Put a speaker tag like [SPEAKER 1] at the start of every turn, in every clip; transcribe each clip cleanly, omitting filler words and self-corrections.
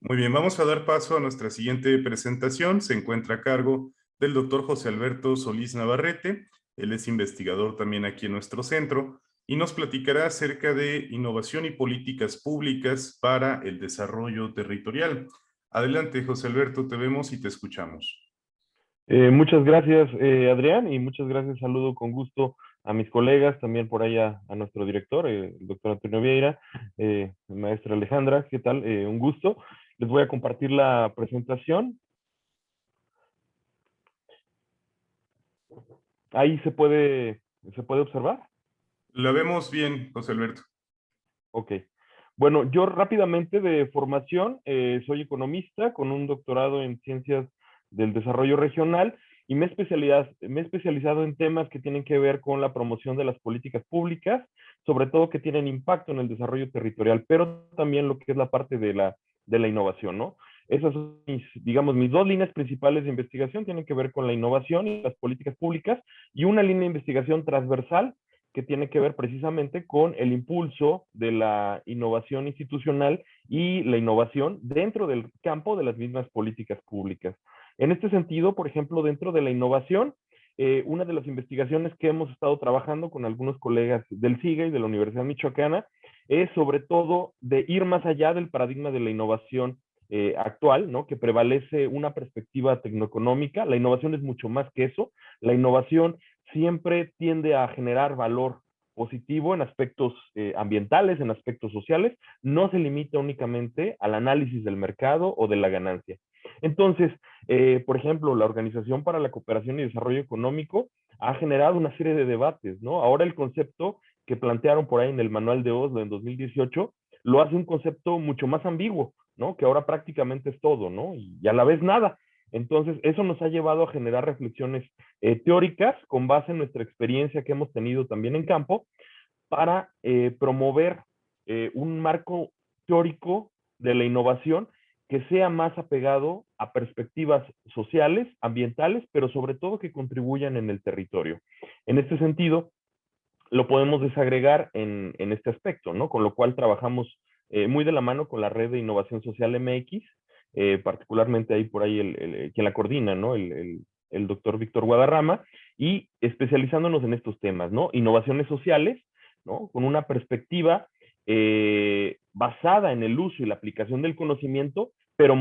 [SPEAKER 1] Muy bien, vamos a dar paso a nuestra siguiente presentación. Se encuentra a cargo del doctor José Alberto Solís Navarrete. Él es investigador también aquí en nuestro centro y nos platicará acerca de innovación y políticas públicas para el desarrollo territorial. Adelante, José Alberto, te vemos y te escuchamos.
[SPEAKER 2] Muchas gracias, Adrián, y muchas gracias. Saludo con gusto a mis colegas, también por ahí a nuestro director, el doctor Antonio Vieira, maestra Alejandra, ¿qué tal? Un gusto. Les voy a compartir la presentación. Ahí se puede observar.
[SPEAKER 1] La vemos bien, José Alberto.
[SPEAKER 2] Ok. Bueno, yo rápidamente de formación soy economista con un doctorado en ciencias del desarrollo regional y me he especializado en temas que tienen que ver con la promoción de las políticas públicas, sobre todo que tienen impacto en el desarrollo territorial, pero también lo que es la parte de la innovación, ¿no? Esas son digamos, mis dos líneas principales de investigación tienen que ver con la innovación y las políticas públicas y una línea de investigación transversal que tiene que ver precisamente con el impulso de la innovación institucional y la innovación dentro del campo de las mismas políticas públicas. En este sentido, por ejemplo, dentro de la innovación, una de las investigaciones que hemos estado trabajando con algunos colegas del SIGA y de la Universidad Michoacana es sobre todo de ir más allá del paradigma de la innovación actual, ¿no? Que prevalece una perspectiva tecnoeconómica. La innovación es mucho más que eso. La innovación siempre tiende a generar valor positivo en aspectos ambientales, en aspectos sociales, no se limita únicamente al análisis del mercado o de la ganancia. Entonces, por ejemplo, la Organización para la Cooperación y Desarrollo Económico ha generado una serie de debates, ¿no? Ahora el concepto que plantearon por ahí en el Manual de Oslo en 2018 lo hace un concepto mucho más ambiguo, ¿no? Que ahora prácticamente es todo, ¿no? Y a la vez nada. Entonces, eso nos ha llevado a generar reflexiones teóricas con base en nuestra experiencia que hemos tenido también en campo para promover un marco teórico de la innovación que sea más apegado a perspectivas sociales, ambientales, pero sobre todo que contribuyan en el territorio. En este sentido, lo podemos desagregar en este aspecto, ¿no? Con lo cual trabajamos muy de la mano con la red de innovación social MX, particularmente ahí por ahí quien la coordina, ¿no? El doctor Víctor Guadarrama, y especializándonos en estos temas, ¿no? Innovaciones sociales, ¿no? Con una perspectiva basada en el uso y la aplicación del conocimiento, pero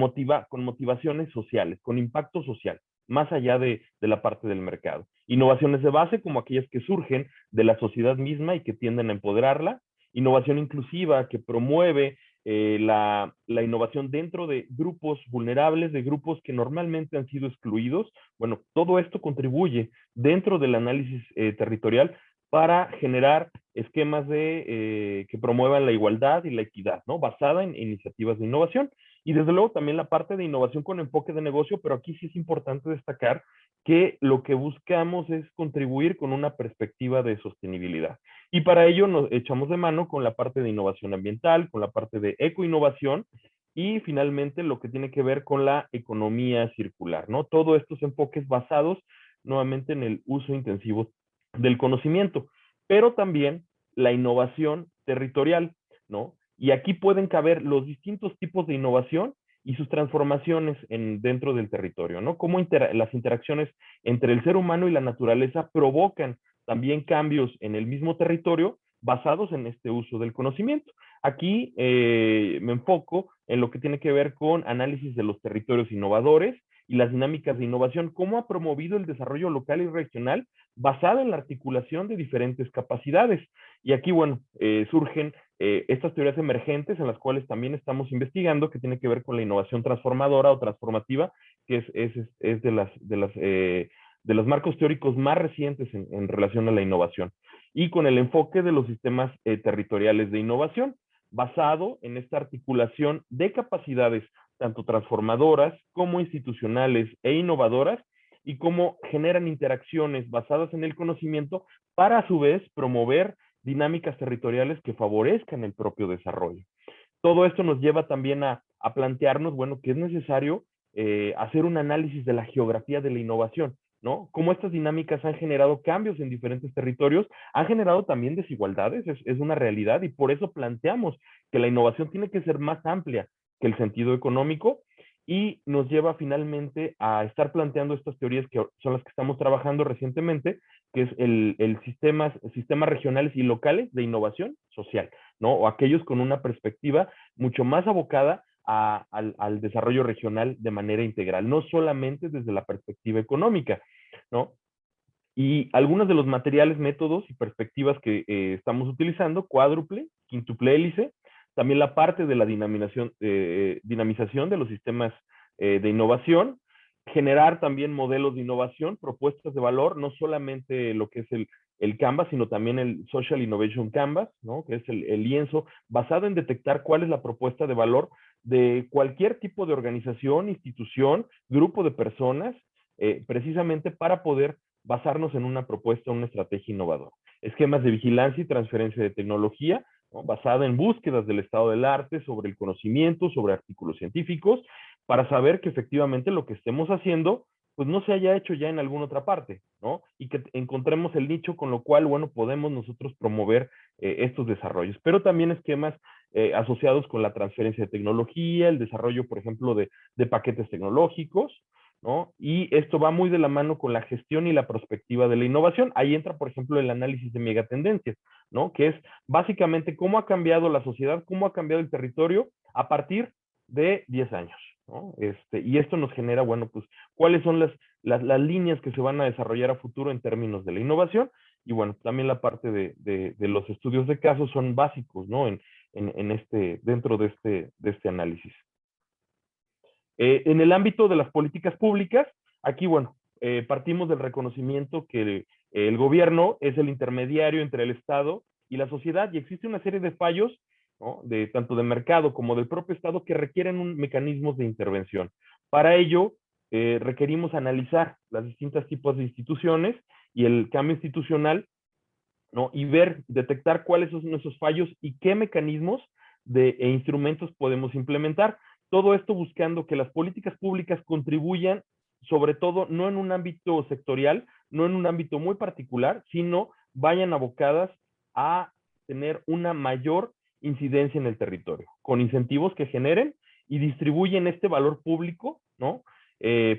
[SPEAKER 2] con motivaciones sociales, con impacto social, más allá de la parte del mercado. Innovaciones de base como aquellas que surgen de la sociedad misma y que tienden a empoderarla. Innovación inclusiva que promueve la innovación dentro de grupos vulnerables, de grupos que normalmente han sido excluidos. Bueno, todo esto contribuye dentro del análisis territorial para generar esquemas que promuevan la igualdad y la equidad, ¿no? Basada en iniciativas de innovación. Y desde luego también la parte de innovación con enfoque de negocio, pero aquí sí es importante destacar que lo que buscamos es contribuir con una perspectiva de sostenibilidad. Y para ello nos echamos de mano con la parte de innovación ambiental, con la parte de ecoinnovación y finalmente lo que tiene que ver con la economía circular, ¿no? Todos estos enfoques basados nuevamente en el uso intensivo del conocimiento, pero también la innovación territorial, ¿no? Y aquí pueden caber los distintos tipos de innovación y sus transformaciones dentro del territorio, ¿no? Cómo las interacciones entre el ser humano y la naturaleza provocan también cambios en el mismo territorio basados en este uso del conocimiento. Aquí me enfoco en lo que tiene que ver con análisis de los territorios innovadores y las dinámicas de innovación, cómo ha promovido el desarrollo local y regional basada en la articulación de diferentes capacidades. Y aquí, bueno, surgen estas teorías emergentes en las cuales también estamos investigando, que tiene que ver con la innovación transformadora o transformativa, que es de los marcos teóricos más recientes en relación a la innovación, y con el enfoque de los sistemas territoriales de innovación, basado en esta articulación de capacidades tanto transformadoras como institucionales e innovadoras, y cómo generan interacciones basadas en el conocimiento para a su vez promover dinámicas territoriales que favorezcan el propio desarrollo. Todo esto nos lleva también a plantearnos, bueno, que es necesario hacer un análisis de la geografía de la innovación, ¿no? Cómo estas dinámicas han generado cambios en diferentes territorios, han generado también desigualdades, es una realidad, y por eso planteamos que la innovación tiene que ser más amplia que el sentido económico, y nos lleva finalmente a estar planteando estas teorías que son las que estamos trabajando recientemente, que es el sistemas regionales y locales de innovación social, ¿no? O aquellos con una perspectiva mucho más abocada al desarrollo regional de manera integral, no solamente desde la perspectiva económica, ¿no? Y algunos de los materiales, métodos y perspectivas que estamos utilizando: cuádruple, quíntuple hélice, también la parte de la dinamización de los sistemas de innovación, generar también modelos de innovación, propuestas de valor, no solamente lo que es el Canvas, sino también el Social Innovation Canvas, ¿no? Que es el lienzo basado en detectar cuál es la propuesta de valor de cualquier tipo de organización, institución, grupo de personas, precisamente para poder basarnos en una propuesta, una estrategia innovadora. Esquemas de vigilancia y transferencia de tecnología, ¿no? Basada en búsquedas del estado del arte, sobre el conocimiento, sobre artículos científicos, para saber que efectivamente lo que estemos haciendo pues no se haya hecho ya en alguna otra parte, ¿no? Y que encontremos el nicho con lo cual, bueno, podemos nosotros promover estos desarrollos. Pero también esquemas asociados con la transferencia de tecnología, el desarrollo, por ejemplo, de paquetes tecnológicos, ¿no? Y esto va muy de la mano con la gestión y la perspectiva de la innovación. Ahí entra, por ejemplo, el análisis de megatendencias, ¿no? Que es básicamente cómo ha cambiado la sociedad, cómo ha cambiado el territorio a partir de 10 años, ¿no? Y esto nos genera, bueno, pues, cuáles son las líneas que se van a desarrollar a futuro en términos de la innovación. Y bueno, también la parte de los estudios de casos son básicos, ¿no? Dentro de este análisis. En el ámbito de las políticas públicas, aquí, bueno, partimos del reconocimiento que el gobierno es el intermediario entre el Estado y la sociedad, y existe una serie de fallos, ¿no? Tanto de mercado como del propio Estado, que requieren mecanismos de intervención. Para ello, requerimos analizar los distintos tipos de instituciones y el cambio institucional, ¿no? Y detectar cuáles son esos fallos y qué mecanismos e instrumentos podemos implementar. Todo esto buscando que las políticas públicas contribuyan, sobre todo, no en un ámbito sectorial, no en un ámbito muy particular, sino vayan abocadas a tener una mayor incidencia en el territorio, con incentivos que generen y distribuyen este valor público, ¿no?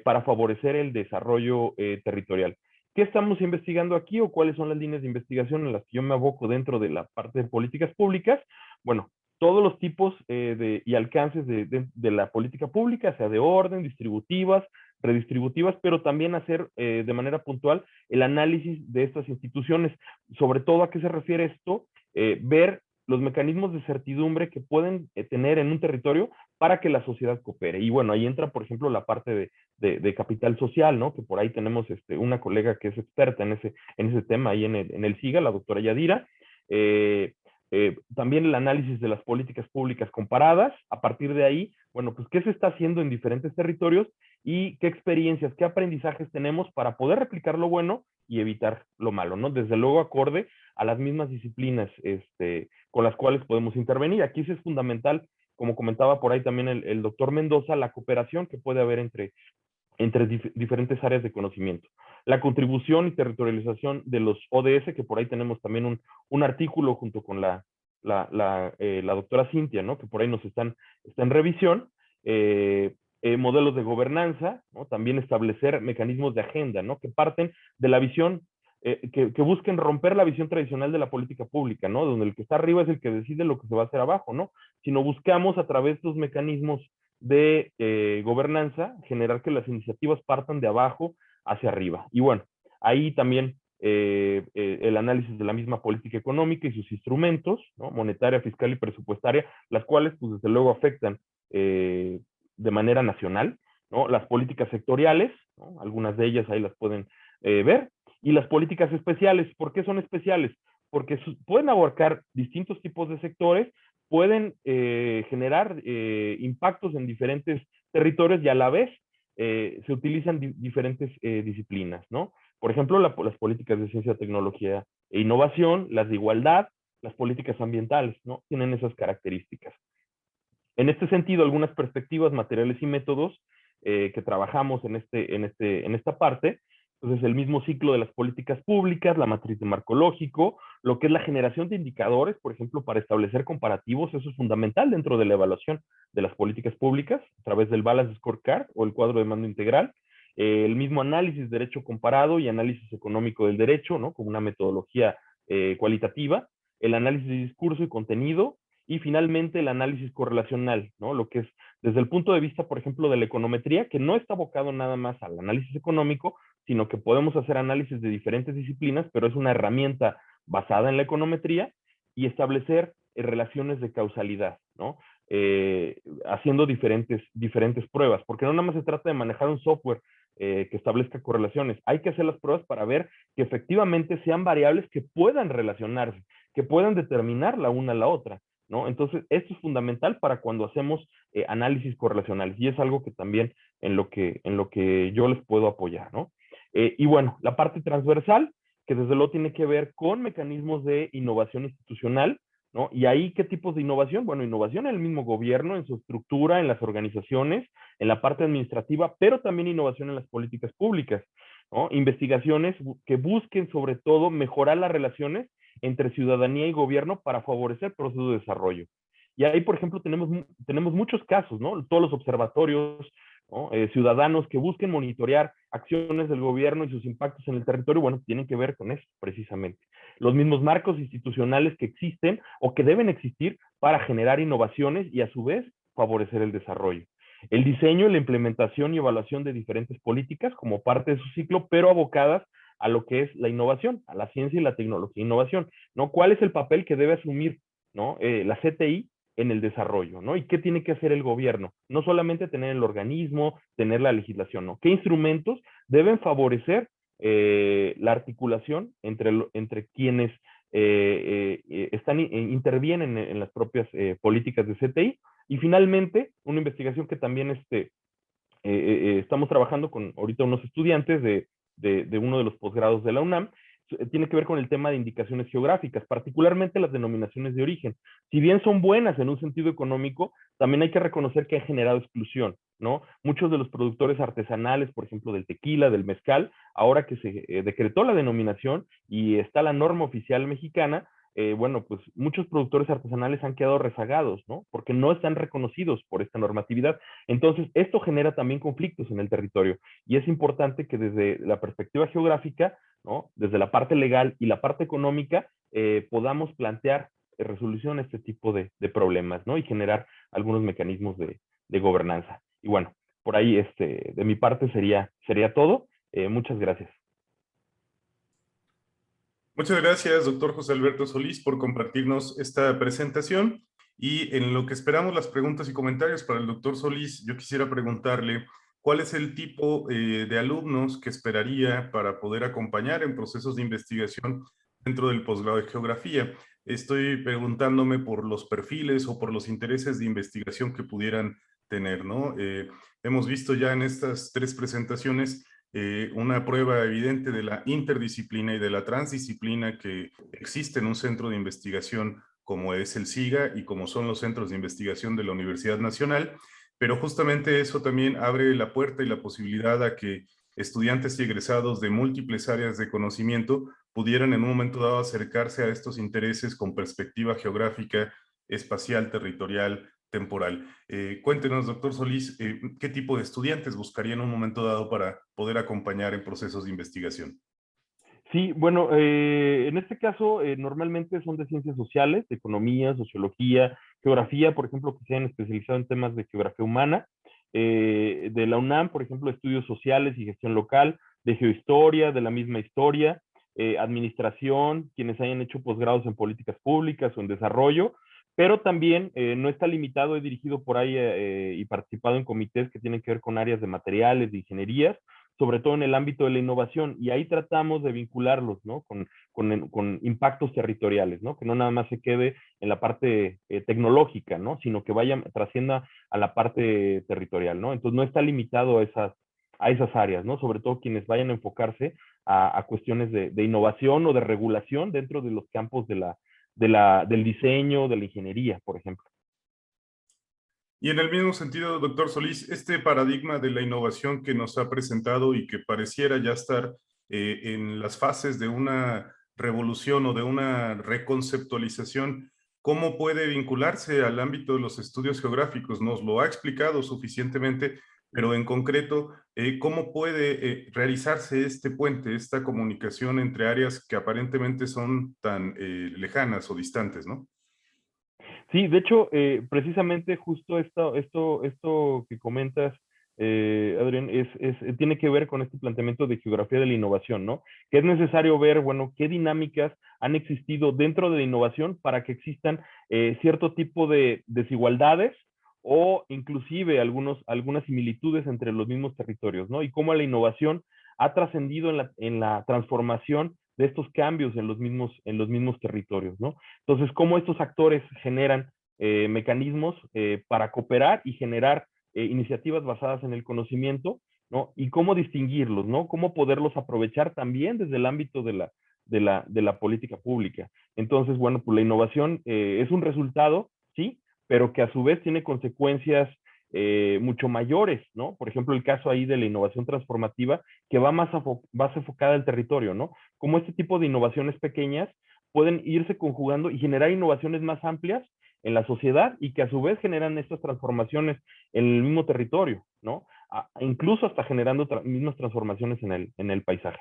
[SPEAKER 2] Para favorecer el desarrollo territorial. ¿Qué estamos investigando aquí o cuáles son las líneas de investigación en las que yo me aboco dentro de la parte de políticas públicas? Bueno, todos los tipos y alcances de la política pública, sea de orden, distributivas, redistributivas, pero también hacer de manera puntual el análisis de estas instituciones. Sobre todo, ¿a qué se refiere esto? Ver los mecanismos de certidumbre que pueden tener en un territorio para que la sociedad coopere. Y bueno, ahí entra, por ejemplo, la parte de capital social, ¿no? Que por ahí tenemos una colega que es experta en ese tema ahí en el SIGA, la doctora Yadira. También el análisis de las políticas públicas comparadas. A partir de ahí, bueno, pues qué se está haciendo en diferentes territorios y qué experiencias, qué aprendizajes tenemos para poder replicar lo bueno y evitar lo malo, ¿no? Desde luego acorde a las mismas disciplinas con las cuales podemos intervenir. Aquí sí es fundamental, como comentaba por ahí también el doctor Mendoza, la cooperación que puede haber entre diferentes áreas de conocimiento. La contribución y territorialización de los ODS, que por ahí tenemos también un artículo junto con la doctora Cintia, ¿no? Que por ahí está en revisión. Modelos de gobernanza, ¿no? También establecer mecanismos de agenda, ¿no? Que parten de la visión, que busquen romper la visión tradicional de la política pública, ¿no? Donde el que está arriba es el que decide lo que se va a hacer abajo, ¿no? Sino buscamos a través de los mecanismos de gobernanza generar que las iniciativas partan de abajo hacia arriba. Y bueno, ahí también el análisis de la misma política económica y sus instrumentos, ¿no? Monetaria, fiscal y presupuestaria, las cuales, pues, desde luego afectan de manera nacional, ¿no? Las políticas sectoriales, ¿no? Algunas de ellas ahí las pueden ver, y las políticas especiales. ¿Por qué son especiales? Porque pueden abarcar distintos tipos de sectores, pueden generar impactos en diferentes territorios y a la vez se utilizan diferentes disciplinas, ¿no? Por ejemplo, las políticas de ciencia, tecnología e innovación, las de igualdad, las políticas ambientales, ¿no? Tienen esas características. En este sentido, algunas perspectivas, materiales y métodos que trabajamos en esta parte Entonces, el mismo ciclo de las políticas públicas, la matriz de marco lógico, lo que es la generación de indicadores, por ejemplo, para establecer comparativos, eso es fundamental dentro de la evaluación de las políticas públicas, a través del Balance Scorecard o el cuadro de mando integral. El mismo análisis de derecho comparado y análisis económico del derecho, ¿no? Como una metodología cualitativa, el análisis de discurso y contenido, y finalmente el análisis correlacional, ¿no? Lo que es desde el punto de vista, por ejemplo, de la econometría, que no está abocado nada más al análisis económico, sino que podemos hacer análisis de diferentes disciplinas, pero es una herramienta basada en la econometría y establecer relaciones de causalidad, ¿no? Haciendo diferentes pruebas, porque no nada más se trata de manejar un software que establezca correlaciones, hay que hacer las pruebas para ver que efectivamente sean variables que puedan relacionarse, que puedan determinar la una a la otra, ¿no? Entonces, esto es fundamental para cuando hacemos análisis correlacionales y es algo que también en lo que yo les puedo apoyar, ¿no? Y bueno, la parte transversal, que desde luego tiene que ver con mecanismos de innovación institucional, ¿no? Y ahí, ¿qué tipos de innovación? Bueno, innovación en el mismo gobierno, en su estructura, en las organizaciones, en la parte administrativa, pero también innovación en las políticas públicas, ¿no? Investigaciones que busquen sobre todo mejorar las relaciones entre ciudadanía y gobierno para favorecer procesos de desarrollo. Y ahí, por ejemplo, tenemos muchos casos, ¿no? Todos los observatorios, ¿no? Ciudadanos que busquen monitorear acciones del gobierno y sus impactos en el territorio, bueno, tienen que ver con eso precisamente. Los mismos marcos institucionales que existen o que deben existir para generar innovaciones y a su vez favorecer el desarrollo. El diseño, la implementación y evaluación de diferentes políticas como parte de su ciclo, pero abocadas a lo que es la innovación, a la ciencia y la tecnología e innovación, ¿no? ¿Cuál es el papel que debe asumir, ¿no? La CTI en el desarrollo, ¿no? ¿Y qué tiene que hacer el gobierno? No solamente tener el organismo, tener la legislación, ¿no? ¿Qué instrumentos deben favorecer la articulación entre quienes intervienen en las propias políticas de CTI? Y finalmente, una investigación que también estamos trabajando con ahorita unos estudiantes de uno de los posgrados de la UNAM, tiene que ver con el tema de indicaciones geográficas, particularmente las denominaciones de origen. Si bien son buenas en un sentido económico, también hay que reconocer que han generado exclusión, ¿no? Muchos de los productores artesanales, por ejemplo, del tequila, del mezcal, ahora que se decretó la denominación y está la norma oficial mexicana, bueno, pues muchos productores artesanales han quedado rezagados, ¿no? Porque no están reconocidos por esta normatividad. Entonces, esto genera también conflictos en el territorio y es importante que desde la perspectiva geográfica, ¿no? Desde la parte legal y la parte económica, podamos plantear resolución a este tipo de problemas, ¿no? Y generar algunos mecanismos de gobernanza. Y bueno, por ahí de mi parte sería todo. Muchas gracias.
[SPEAKER 1] Muchas gracias, doctor José Alberto Solís, por compartirnos esta presentación. Y en lo que esperamos las preguntas y comentarios para el doctor Solís, yo quisiera preguntarle cuál es el tipo de alumnos que esperaría para poder acompañar en procesos de investigación dentro del posgrado de geografía. Estoy preguntándome por los perfiles o por los intereses de investigación que pudieran tener, ¿no? Hemos visto ya en estas tres presentaciones una prueba evidente de la interdisciplina y de la transdisciplina que existe en un centro de investigación como es el SIGA y como son los centros de investigación de la Universidad Nacional, pero justamente eso también abre la puerta y la posibilidad a que estudiantes y egresados de múltiples áreas de conocimiento pudieran en un momento dado acercarse a estos intereses con perspectiva geográfica, espacial, territorial, temporal. Cuéntenos, doctor Solís, ¿qué tipo de estudiantes buscaría en un momento dado para poder acompañar en procesos de investigación?
[SPEAKER 2] Sí, bueno, en este caso normalmente son de ciencias sociales, de economía, sociología, geografía, por ejemplo, que se han especializado en temas de geografía humana, de la UNAM, por ejemplo, estudios sociales y gestión local, de geohistoria, de la misma historia, administración, quienes hayan hecho posgrados en políticas públicas o en desarrollo, pero también no está limitado, he dirigido por ahí y participado en comités que tienen que ver con áreas de materiales, de ingenierías, sobre todo en el ámbito de la innovación, y ahí tratamos de vincularlos, ¿no? Con impactos territoriales, ¿no? Que no nada más se quede en la parte tecnológica, ¿no? Sino que vaya, trascienda a la parte territorial, ¿no? Entonces no está limitado a esas áreas, ¿no? Sobre todo quienes vayan a enfocarse a cuestiones de innovación o de regulación dentro de los campos del diseño, de la ingeniería, por ejemplo.
[SPEAKER 1] Y en el mismo sentido, doctor Solís, este paradigma de la innovación que nos ha presentado y que pareciera ya estar en las fases de una revolución o de una reconceptualización, ¿cómo puede vincularse al ámbito de los estudios geográficos? Nos lo ha explicado suficientemente, pero en concreto, ¿cómo puede realizarse este puente, esta comunicación entre áreas que aparentemente son tan lejanas o distantes, ¿no?
[SPEAKER 2] Sí, de hecho, precisamente justo esto que comentas, Adrián, tiene que ver con este planteamiento de geografía de la innovación, ¿no? Que es necesario ver, bueno, qué dinámicas han existido dentro de la innovación para que existan cierto tipo de desigualdades o inclusive algunas similitudes entre los mismos territorios, ¿no? Y cómo la innovación ha trascendido en la transformación de estos cambios en los mismos territorios, ¿no? Entonces, cómo estos actores generan mecanismos para cooperar y generar iniciativas basadas en el conocimiento, ¿no? Y cómo distinguirlos, ¿no? Cómo poderlos aprovechar también desde el ámbito de la política pública. Entonces, bueno, pues la innovación es un resultado, sí, pero que a su vez tiene consecuencias mucho mayores, ¿no? Por ejemplo, el caso ahí de la innovación transformativa, que va más enfocada al territorio, ¿no? Como este tipo de innovaciones pequeñas pueden irse conjugando y generar innovaciones más amplias en la sociedad y que a su vez generan estas transformaciones en el mismo territorio, ¿no? Incluso hasta generando mismas transformaciones en el paisaje.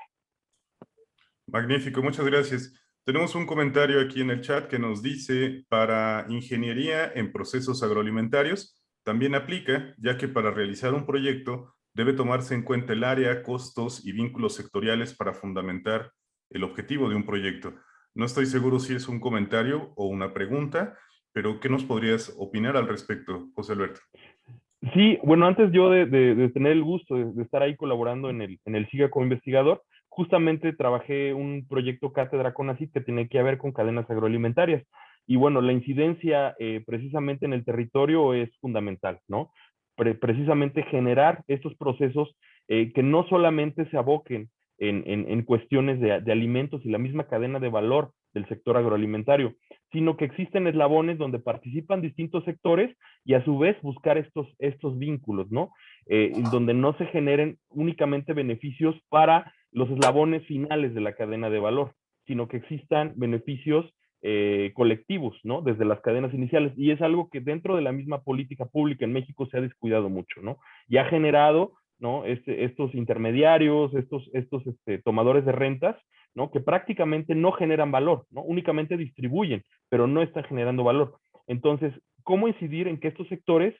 [SPEAKER 1] Magnífico, muchas gracias. Tenemos un comentario aquí en el chat que nos dice, para ingeniería en procesos agroalimentarios, también aplica, ya que para realizar un proyecto debe tomarse en cuenta el área, costos y vínculos sectoriales para fundamentar el objetivo de un proyecto. No estoy seguro si es un comentario o una pregunta, pero ¿qué nos podrías opinar al respecto, José Alberto?
[SPEAKER 2] Sí, bueno, antes yo de tener el gusto de estar ahí colaborando en el SIGA como investigador, justamente trabajé un proyecto cátedra CONACYT que tiene que ver con cadenas agroalimentarias. Y bueno, la incidencia precisamente en el territorio es fundamental, ¿no? Precisamente generar estos procesos que no solamente se aboquen en cuestiones de alimentos y la misma cadena de valor del sector agroalimentario, sino que existen eslabones donde participan distintos sectores y a su vez buscar estos vínculos, ¿no? Donde no se generen únicamente beneficios para los eslabones finales de la cadena de valor, sino que existan beneficios colectivos, ¿no? Desde las cadenas iniciales. Y es algo que dentro de la misma política pública en México se ha descuidado mucho, ¿no? Y ha generado, ¿no? Estos intermediarios, estos tomadores de rentas, ¿no? Que prácticamente no generan valor, ¿no? Únicamente distribuyen, pero no están generando valor. Entonces, ¿cómo incidir en que estos sectores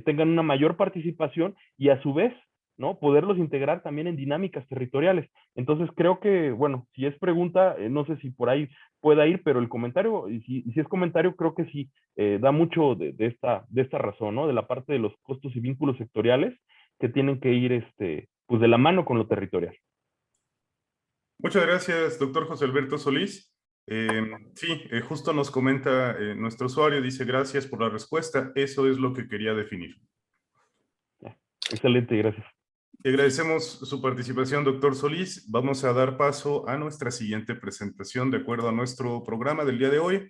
[SPEAKER 2] tengan una mayor participación y a su vez, ¿no? Poderlos integrar también en dinámicas territoriales. Entonces, creo que, bueno, si es pregunta, no sé si por ahí pueda ir, pero el comentario, y si es comentario, creo que sí da mucho de esta razón, ¿no? De la parte de los costos y vínculos sectoriales que tienen que ir, pues de la mano con lo territorial.
[SPEAKER 1] Muchas gracias, doctor José Alberto Solís. Sí, justo nos comenta nuestro usuario, dice gracias por la respuesta, eso es lo que quería definir.
[SPEAKER 2] Excelente, gracias.
[SPEAKER 1] Le agradecemos su participación, doctor Solís. Vamos a dar paso a nuestra siguiente presentación de acuerdo a nuestro programa del día de hoy.